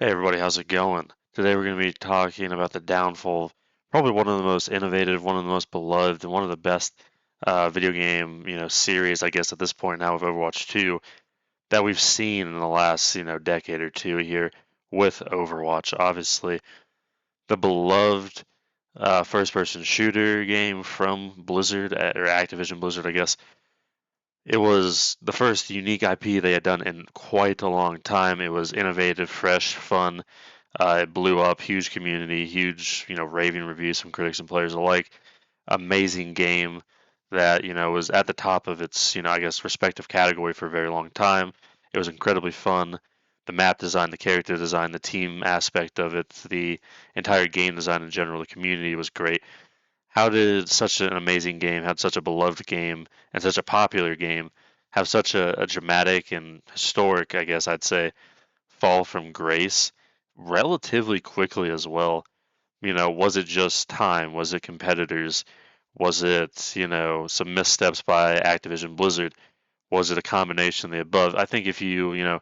Hey everybody, how's it going? Today we're going to be talking about the downfall of probably one of the most innovative, one of the most beloved, and one of the best video game, series, I guess, at this point now of Overwatch 2 that we've seen in the last, decade or two here with Overwatch. Obviously, the beloved first-person shooter game from Blizzard, or Activision Blizzard, I guess. It was the first unique IP they had done in quite a long time. It was innovative, fresh, fun. It blew up, huge community, huge, raving reviews from critics and players alike. Amazing game that, was at the top of its, I guess, respective category for a very long time. It was incredibly fun. The map design, the character design, the team aspect of it, the entire game design in general, the community was great. How did such an amazing game, had such a beloved game, and such a popular game, have such a dramatic and historic, I guess I'd say, fall from grace relatively quickly as well? Was it just time? Was it competitors? Was it, some missteps by Activision Blizzard? Was it a combination of the above? I think if you,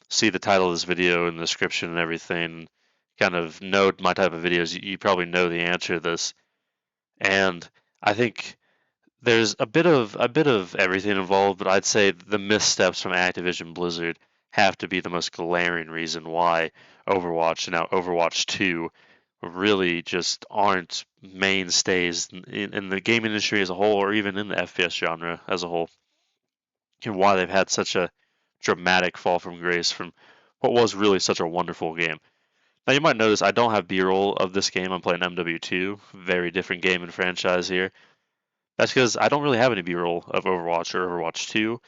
see the title of this video and the description and everything, kind of know my type of videos, you probably know the answer to this. And I think there's a bit of everything involved, but I'd say the missteps from Activision Blizzard have to be the most glaring reason why Overwatch and now Overwatch 2 really just aren't mainstays in the game industry as a whole, or even in the FPS genre as a whole, and why they've had such a dramatic fall from grace from what was really such a wonderful game. Now you might notice I don't have B-roll of this game. I'm playing MW2, very different game and franchise here. That's because I don't really have any B-roll of Overwatch or Overwatch 2,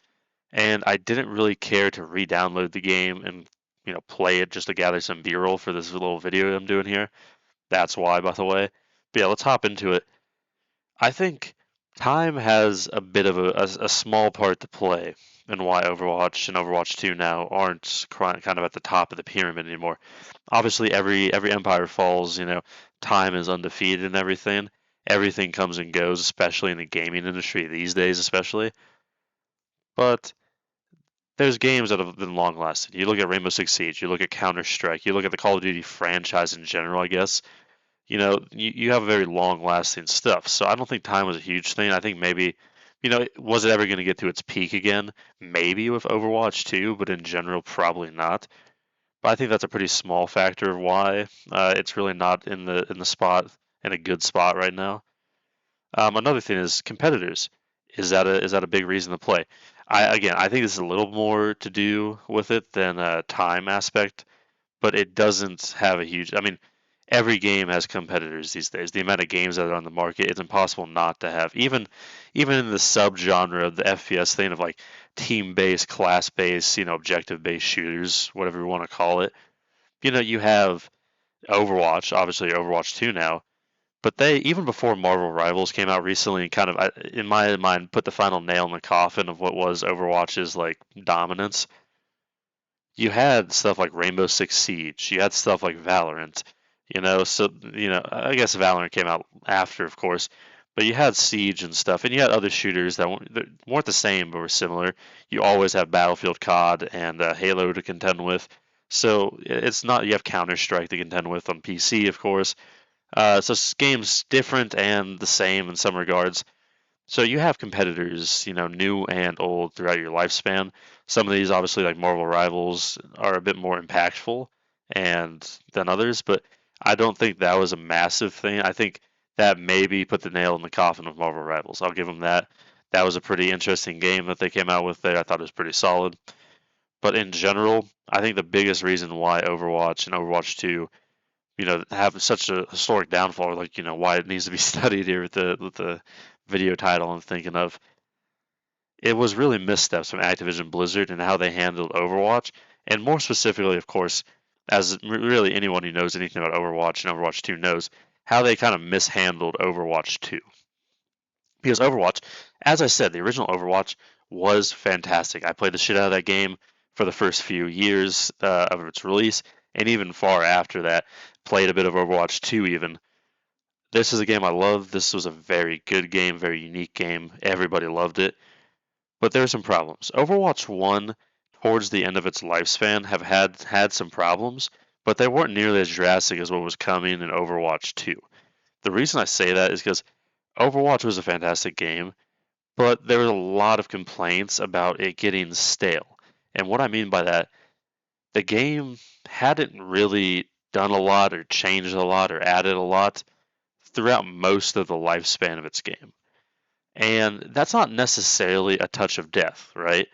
and I didn't really care to re-download the game and play it just to gather some B-roll for this little video I'm doing here. That's why, by the way. But yeah, let's hop into it. I think time has a bit of a small part to play in why Overwatch and Overwatch 2 now aren't kind of at the top of the pyramid anymore. Obviously, every empire falls. Time is undefeated and everything. Everything comes and goes, especially in the gaming industry these days, especially. But there's games that have been long lasting. You look at Rainbow Six Siege, you look at Counter Strike, you look at the Call of Duty franchise in general, I guess. You have very long lasting stuff. So I don't think time was a huge thing. I think maybe, was it ever going to get to its peak again? Maybe with Overwatch 2, but in general, probably not. But I think that's a pretty small factor of why it's really not in the spot in a good spot right now. Another thing is competitors. Is that a big reason to play? I think this is a little more to do with it than a time aspect, but it doesn't have a huge. I mean, every game has competitors these days. The amount of games that are on the market, it's impossible not to have. Even in the subgenre of the FPS thing of like team-based, class-based, objective-based shooters, whatever you want to call it. You have Overwatch, obviously Overwatch 2 now, but they, even before Marvel Rivals came out recently, and kind of, in my mind, put the final nail in the coffin of what was Overwatch's like dominance. You had stuff like Rainbow Six Siege. You had stuff like Valorant. So I guess Valorant came out after, of course, but you had Siege and stuff, and you had other shooters that weren't the same but were similar. You always have Battlefield COD and Halo to contend with. So it's not, you have Counter Strike to contend with on PC, of course. So games different and the same in some regards. So you have competitors, new and old throughout your lifespan. Some of these, obviously, like Marvel Rivals, are a bit more impactful and than others, but I don't think that was a massive thing. I think that maybe put the nail in the coffin of Marvel Rivals. I'll give them that. That was a pretty interesting game that they came out with there. I thought it was pretty solid. But in general, I think the biggest reason why Overwatch and Overwatch 2 have such a historic downfall, like why it needs to be studied here with the video title I'm thinking of. It was really missteps from Activision Blizzard and how they handled Overwatch, and more specifically, of course, as really anyone who knows anything about Overwatch and Overwatch 2 knows, how they kind of mishandled Overwatch 2. Because Overwatch, as I said, the original Overwatch was fantastic. I played the shit out of that game for the first few years of its release, and even far after that, played a bit of Overwatch 2 even. This is a game I love. This was a very good game, very unique game. Everybody loved it. But there are some problems. Overwatch 1, towards the end of its lifespan, have had some problems, but they weren't nearly as drastic as what was coming in Overwatch 2. The reason I say that is because Overwatch was a fantastic game, but there was a lot of complaints about it getting stale. And what I mean by that, the game hadn't really done a lot or changed a lot or added a lot throughout most of the lifespan of its game. And that's not necessarily a touch of death, right?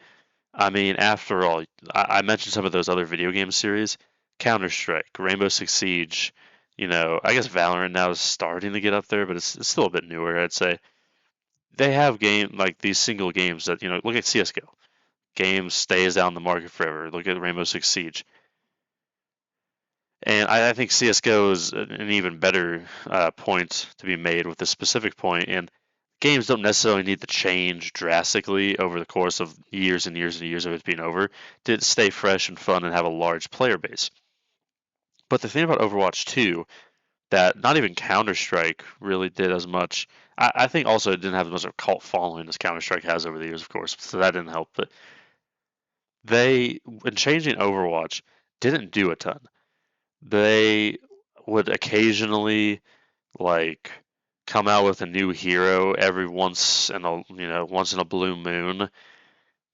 I mean, after all, I mentioned some of those other video game series, Counter Strike, Rainbow Six Siege. I guess Valorant now is starting to get up there, but it's still a bit newer, I'd say. They have game like these single games that look at CS:GO. Game stays out in the market forever. Look at Rainbow Six Siege, and I think CS:GO is an even better point to be made with this specific point. And games don't necessarily need to change drastically over the course of years and years and years of it being over to stay fresh and fun and have a large player base. But the thing about Overwatch 2 that not even Counter Strike really did as much. I think also it didn't have as much of a cult following as Counter Strike has over the years, of course, so that didn't help. But they, when changing Overwatch, didn't do a ton. They would occasionally like come out with a new hero every once in a blue moon.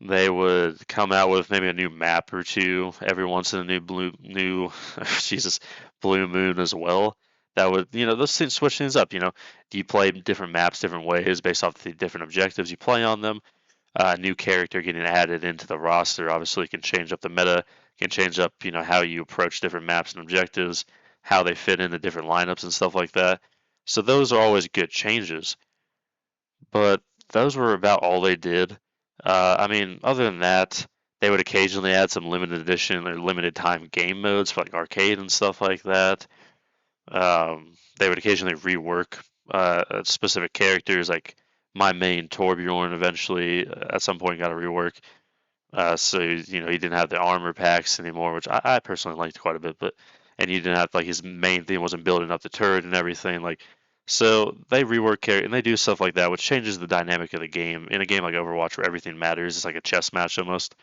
They would come out with maybe a new map or two every once in a new Jesus blue moon as well. That would those things switch things up. Do you play different maps different ways based off the different objectives you play on them? A new character getting added into the roster obviously can change up the meta, can change up how you approach different maps and objectives, how they fit into different lineups and stuff like that. So those are always good changes, but those were about all they did. I mean, other than that, they would occasionally add some limited edition or limited time game modes for like arcade and stuff like that. They would occasionally rework specific characters, like my main Torbjorn eventually at some point got a rework. So he didn't have the armor packs anymore, which I personally liked quite a bit. But and you didn't have like his main thing wasn't building up the turret and everything. Like so they rework character and they do stuff like that, which changes the dynamic of the game. In a game like Overwatch where everything matters, it's like a chess match almost,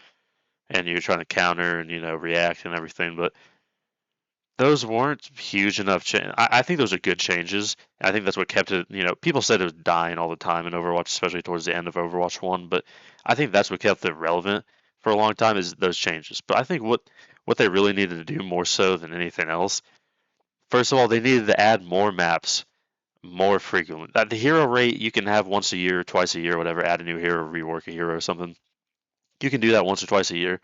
and you're trying to counter and react and everything. But those weren't huge enough. I think those are good changes. I think that's what kept it. People said it was dying all the time in Overwatch, especially towards the end of Overwatch 1. But I think that's what kept it relevant for a long time is those changes. But I think what they really needed to do more so than anything else, first of all, they needed to add more maps more frequently. At the hero rate, you can have once a year, twice a year, whatever, add a new hero, rework a hero or something. You can do that once or twice a year.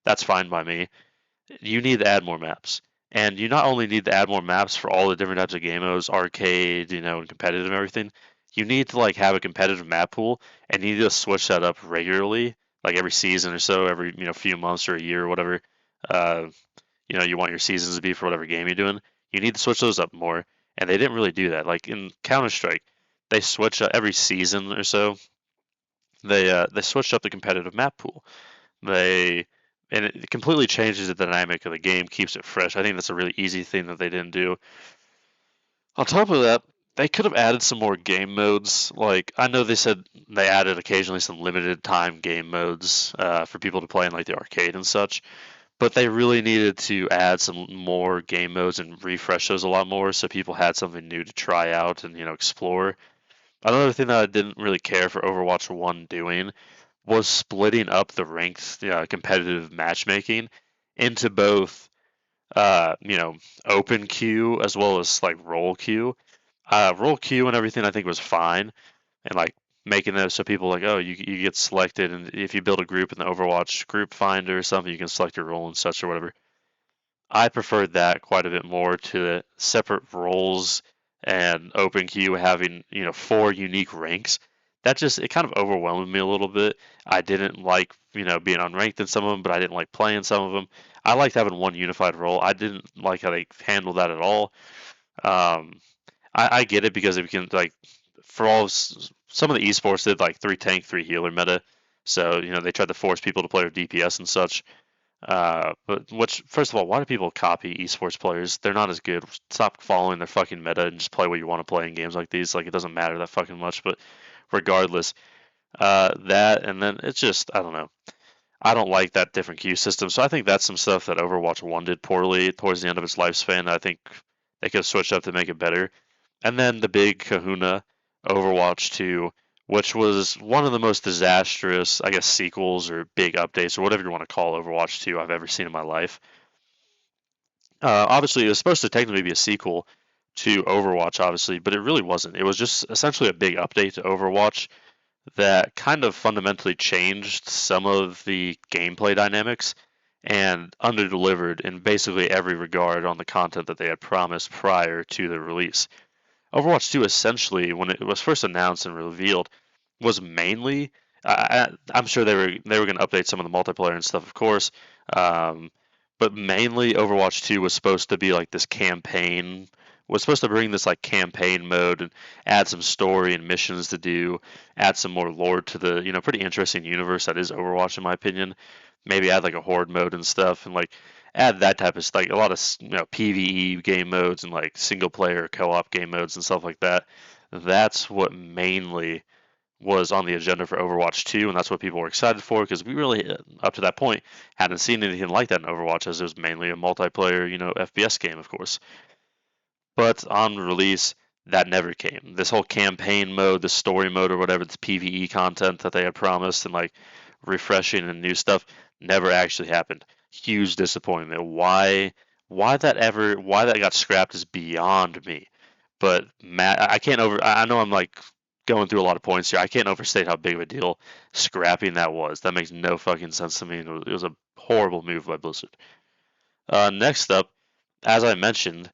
That's fine by me. You need to add more maps. And you not only need to add more maps for all the different types of game modes, arcade, and competitive and everything, you need to like have a competitive map pool and you need to switch that up regularly, like every season or so, every few months or a year or whatever. Uh, you want your seasons to be for whatever game you're doing. You need to switch those up more, and they didn't really do that. Like in Counter Strike, they switch every season or so. They switched up the competitive map pool. They and it completely changes the dynamic of the game, keeps it fresh. I think that's a really easy thing that they didn't do. On top of that, they could have added some more game modes. Like I know they said they added occasionally some limited time game modes for people to play in like the arcade and such, but they really needed to add some more game modes and refresh those a lot more so people had something new to try out and explore. Another thing that I didn't really care for Overwatch 1 doing was splitting up the ranked competitive matchmaking into both open queue as well as like role queue. Role queue and everything I think was fine, and like making those so people like, oh, you get selected, and if you build a group in the Overwatch group finder or something, you can select your role and such or whatever. I preferred that quite a bit more to the separate roles and open queue having, four unique ranks. That just it kind of overwhelmed me a little bit. I didn't like, being unranked in some of them, but I didn't like playing some of them. I liked having one unified role. I didn't like how they handled that at all. Um, I get it because it can like for all some of the esports did like three tank, three healer meta. So they tried to force people to play with DPS and such. But which, first of all, why do people copy esports players? They're not as good. Stop following their fucking meta and just play what you want to play in games like these. Like it doesn't matter that fucking much. But regardless, that and then it's just I don't know. I don't like that different queue system, so I think that's some stuff that Overwatch 1 did poorly towards the end of its lifespan. I think they could have switched up to make it better. And then the big kahuna, Overwatch 2, which was one of the most disastrous, I guess, sequels or big updates or whatever you want to call Overwatch 2 I've ever seen in my life. Obviously, it was supposed to technically be a sequel to Overwatch, obviously, but it really wasn't. It was just essentially a big update to Overwatch that kind of fundamentally changed some of the gameplay dynamics and underdelivered in basically every regard on the content that they had promised prior to the release. Overwatch 2 essentially, when it was first announced and revealed, was mainly. I'm sure they were going to update some of the multiplayer and stuff, of course, um, but mainly Overwatch 2 was supposed to be like this campaign. Was supposed to bring this like campaign mode and add some story and missions to do, add some more lore to the pretty interesting universe that is Overwatch in my opinion. Maybe add like a horde mode and stuff, and like add that type of like a lot of PVE game modes and like single player co-op game modes and stuff like that. That's what mainly was on the agenda for Overwatch 2, and that's what people were excited for because we really, up to that point, hadn't seen anything like that in Overwatch, as it was mainly a multiplayer, FPS game, of course. But on release, that never came. This whole campaign mode, the story mode, or whatever, this PVE content that they had promised and like refreshing and new stuff, never actually happened. Huge disappointment. Why that got scrapped is beyond me. But Matt, I can't over. I know I'm like going through a lot of points here. I can't overstate how big of a deal scrapping that was. That makes no fucking sense to me. It was a horrible move by Blizzard. Next up, as I mentioned,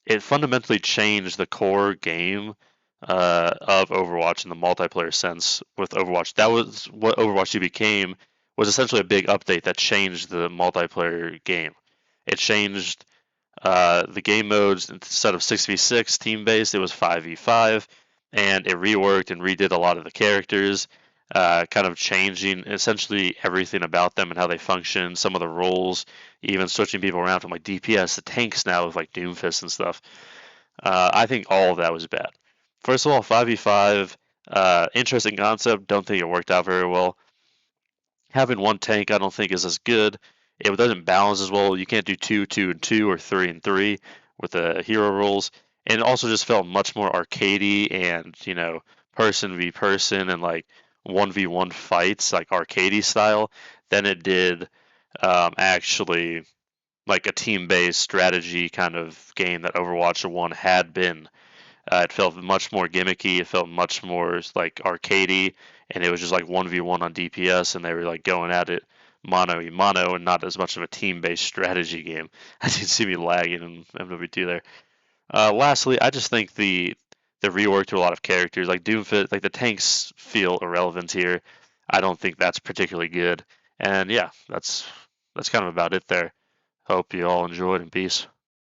it fundamentally changed the core game of Overwatch in the multiplayer sense with Overwatch. That was what Overwatch 2 became, was essentially a big update that changed the multiplayer game. It changed the game modes. Instead of 6v6 team based, it was 5v5, and it reworked and redid a lot of the characters, kind of changing essentially everything about them and how they function, some of the roles, even switching people around from like DPS to tanks now with like Doomfist and stuff. I think all of that was bad. First of all, 5v5, interesting concept. Don't think it worked out very well. Having one tank, I don't think is as good. It doesn't balance as well. You can't do two, two, and two, or three and three with the hero roles. And it also just felt much more arcadey and person v person and like 1v1 fights, like arcadey style, than it did actually like a team-based strategy kind of game that Overwatch 1 had been. It felt much more gimmicky. It felt much more like arcadey, and it was just like 1v1 on DPS, and they were like going at it mano a mano, and not as much of a team-based strategy game. As you can see me lagging in MW2 there. Lastly, I just think the rework to a lot of characters like Doomfist, like the tanks feel irrelevant here. I don't think that's particularly good. And yeah, that's kind of about it there. Hope you all enjoyed and peace.